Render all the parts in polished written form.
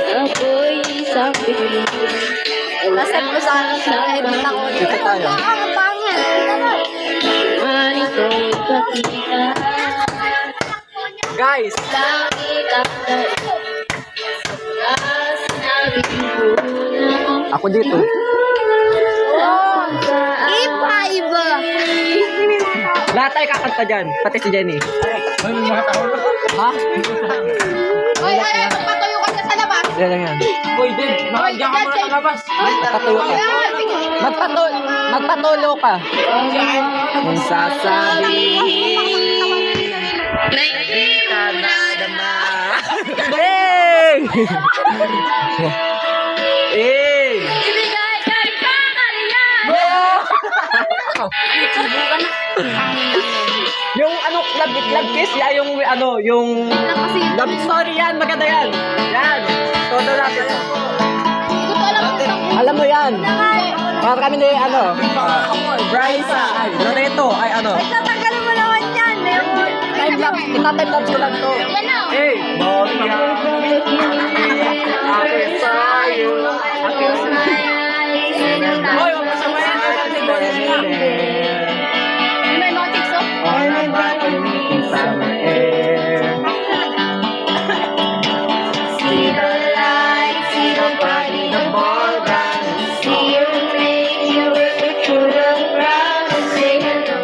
Ako'y isang Pilipino. Nasend ko sa akin sa edit ako. Dito tayo. Ang pangit. Ganito kakita. Guys, Langit ang sinabi ko na ako dito. Iba-iba. Lahat tayo kakanta dyan. Pati si Jenny. Ha? Oy, ay, magpatuyo ka sa labas. Yan lang yan. Boy, din. Diyan ka muna sa labas. Magpatulo ka. Magpatulo ka. Kung sasabihin ka na naman. Hey! Hey! ibigay kay Pangalian. Yung ano, love kiss, ya, yung ano, yung love story yan, maganda yan. Yan. Todo natin. Hindi ko to alam kung saan. Alam mo yan. Para kami ni ano, Brysa, ay, Loreto, ay ano. Tatanggalin mo naman yan. Time lapse, ita-time lapse ko lang to. Yan na. Hey! Boy, wag mo samayan. May mga chicks, oh. See the light, see the body, the ball ground. See you make your way through the crowd and say hello.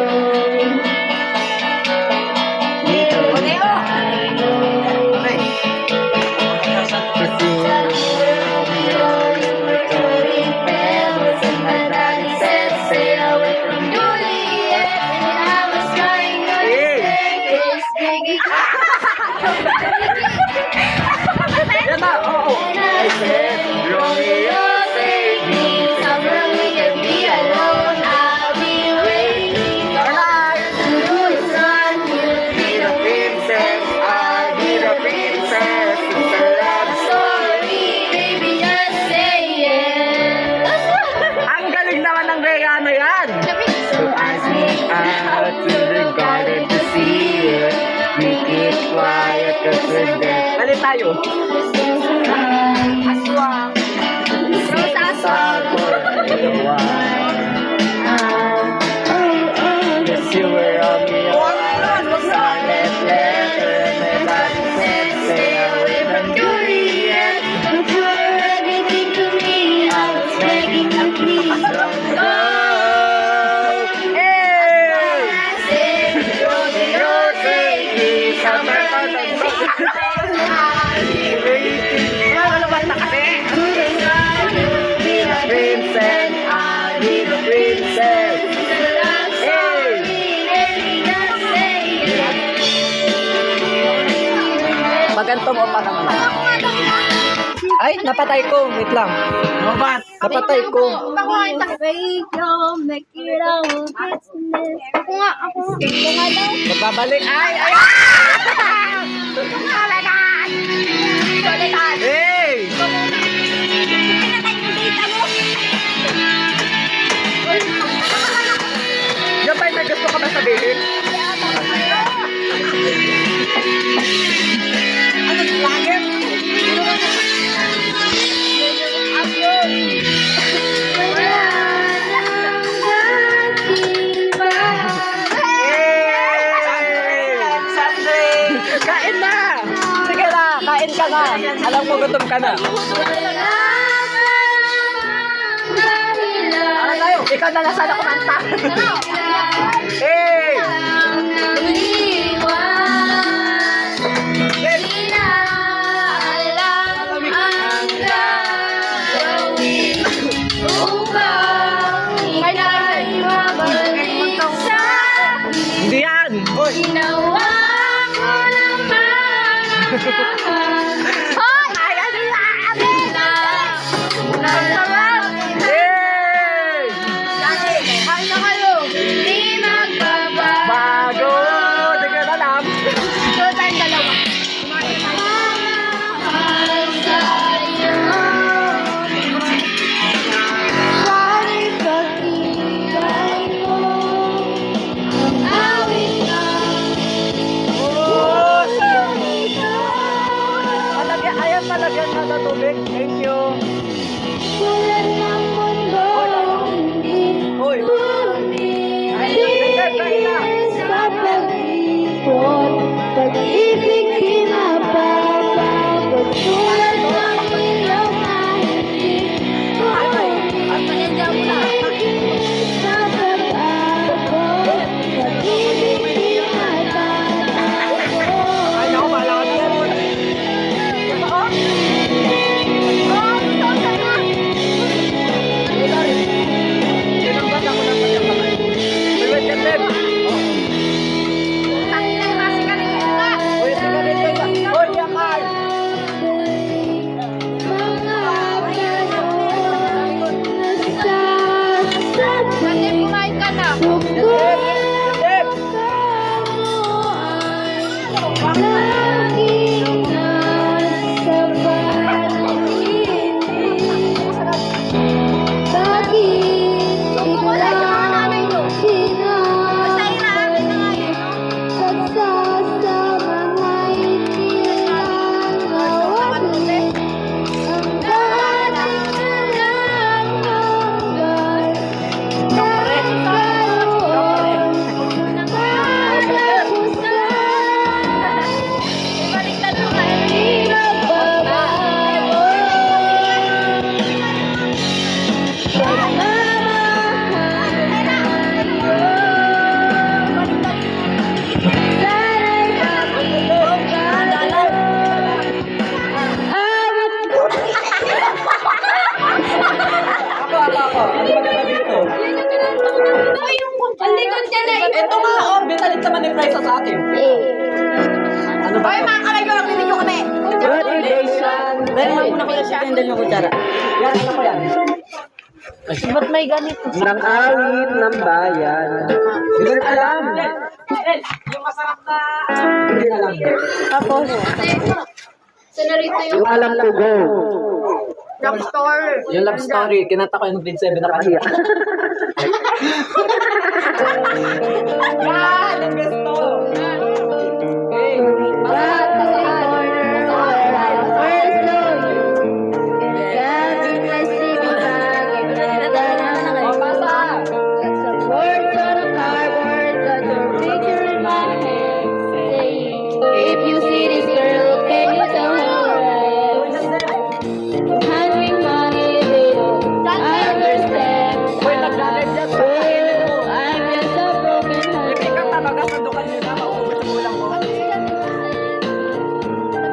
Little did I know. Yan na, oo. I said, Romeo, save me. Be the princess, I'll be the princess. It's a love story. Ang galing naman ng regalo yan. So I sneak out to the garden to see it. Make it quiet cause we're dead. Balik tayo. Aswang. Aswang for a little while. Yes, you were on the silent letter. And my body said, stay away from Juliet. I was begging you, please don't go. Hey! Romeo, take me somewhere far from Ano ba na kasi? Be the princess, I'll be the princess. Hey! Maganto mo pa naman. Ay, napatay ko. Wait lang. Mabat. Napatay ko. Make it all business. Ako nga. Ako nga daw. Magbabalik. Ay! Ay! Hey! Yung tayo may gusto ka ba sabihin? Ano vlogger? Kain na! Sige na, kain ka na. Alam mo gutom ka na. Ano tayo? Ikaw na lang sana kumanta. Hey! Hindi yan! Hoy! Hoy! Ay, ano yan? Hey! Ay, na kayo. Bago! Di ka na alam. So, tayong dalawa. Sandal yung kutsara. Yan, ano ko yan? Ba't may ganito? Nang awit ng bayan. Hindi ko alam. Yung masarap na... Hindi ko alam. Tapos, So, narito yung Yung alam ko, go. love story. Yung love story, kinanta ko yung grade 7 na kahiya. Yan! Ang gusto! Okay. If you see this girl, can you tell her having money they don't understand? Uy, naglalagay dyan. Oh, I'm just a broken heart. Hindi ka talaga sandukan nyo na. Maubos mo lang mo.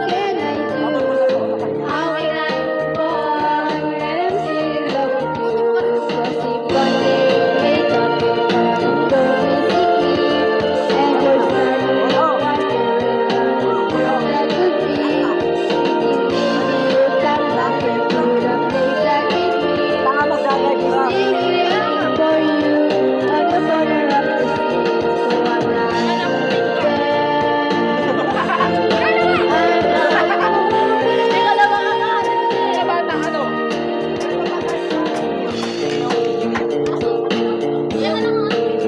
Can I do how I like for and feel love? Cause if one day you wake up and go missing and you're standing that could be you come back to the place that gave me. Tanga maglalagay ka. Singing for you at the corner of the street. So I'm not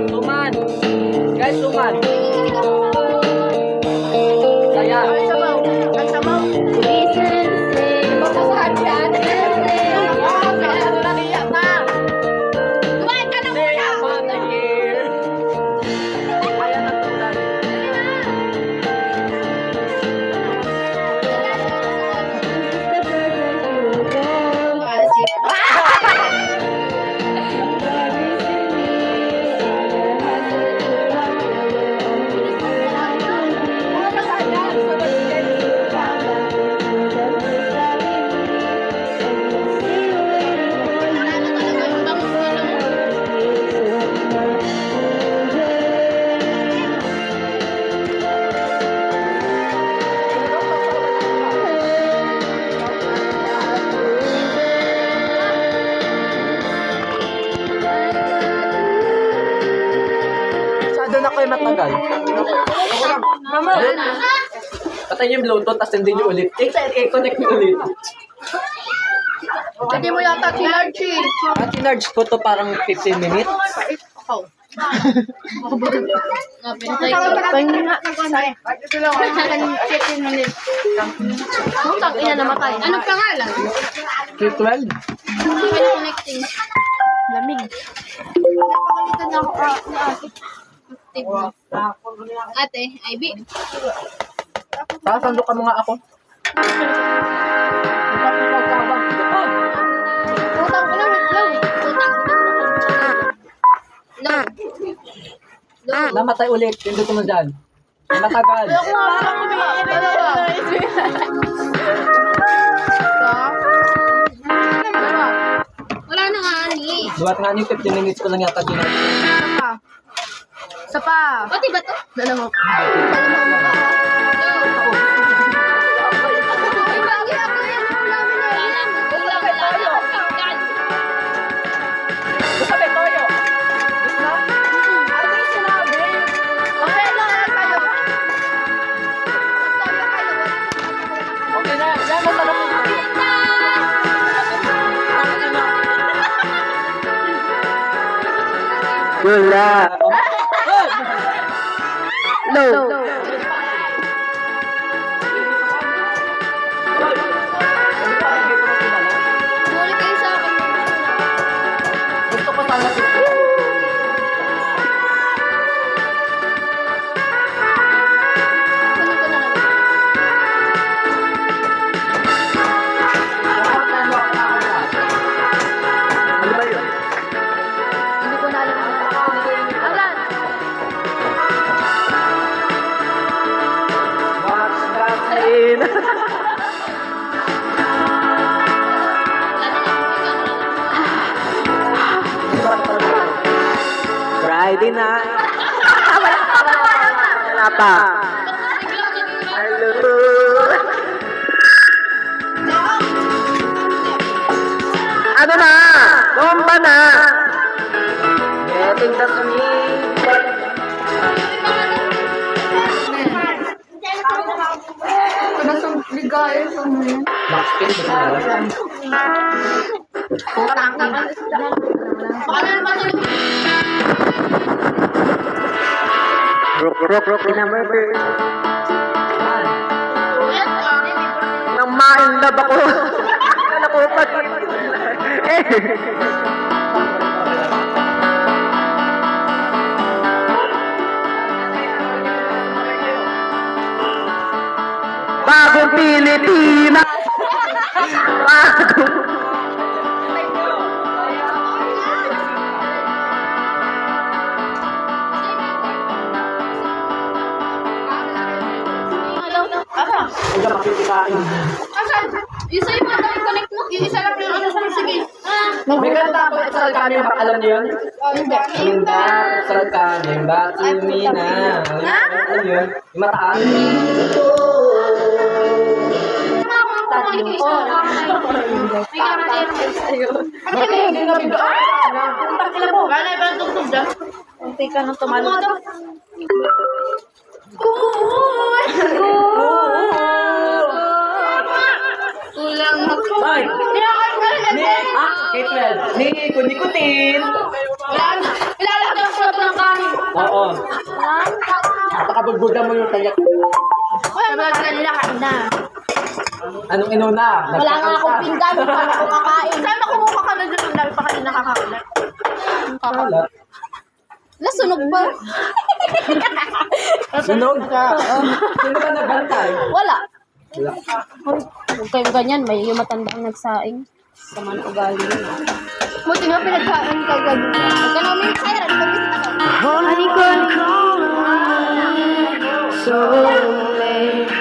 Suman. Guys, suman. Kaya. Listen, say, Kaya natulan. Masyado na kayo matagal. Patay yung Bluetooth, tapos hindi nyo ulit. I-connect nyo ulit. Hindi mo yata si Archie. At in-large ko to parang 15 minutes. Putang ina namatay. Anong pangalan? K-12? Connecting. Lamig. Napakalitan na ako ni ate. Ate, Ivy. Sasando ka mo nga ako. Putang ina, wait lang. Namatay ulit. Pindot mo dyan. Matagal. Wala na nga, ani. Buhat nga niyo 15 minutes ko lang yata ginagawa. Isa pa. Pati ba to? Dalawa. Gusto ba toyo? Gusto? Ano yung sinabi? Okay lang, kayo. Okay na. Yan, masarap yung toyo. Wala. No. Huli kayo sa akin. Gusto ko sana si Kunin ko na lang. Ano ba yun? Hindi ko na alam. Alan. What's happening? Friday night. Wala pa. Hello. Samba na. Getting the sweet. Max Payne ba sila? Rock, kinamurder. Nang maindab ako. Kala ko pa. Bagong Pilipinas. Bagong Isa yung mga connect mo? Yung isa lang yung ano siya, sige. May kanta ako, Exal Kami, alam niyo yun? Hindi. Linda, Exal Kami, back to me na. Ano yun? Yung mataas. Hindi na bigla. Wala ibang tugtog dyan. Kunti ka nang tumalo. Kulang ako. Ay! K-12. Ni kunikutin. Wala na. Ilalagay ang sarap ng kanin. Oo. Napakabugbugan mo yung tayak. Wala na na. Anong inuna? Wala nga akong pinggan. Paano ako kakain? Saan ako kumuha ka na dyan? Ang dami pa kayo nakakakulat. Kalat. Nasunog pa. Sunog ka. Sino ba nabantay? Wala. Wala. Huwag kayong ganyan. May yung matandang nagsaing. Saman ugali yun. Buti nga pinagsaing ka gabi. Huwag ka namin kaya. Di ba bisita ka? Honey, so late.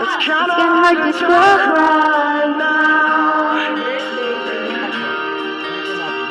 It's kinda hard to describe.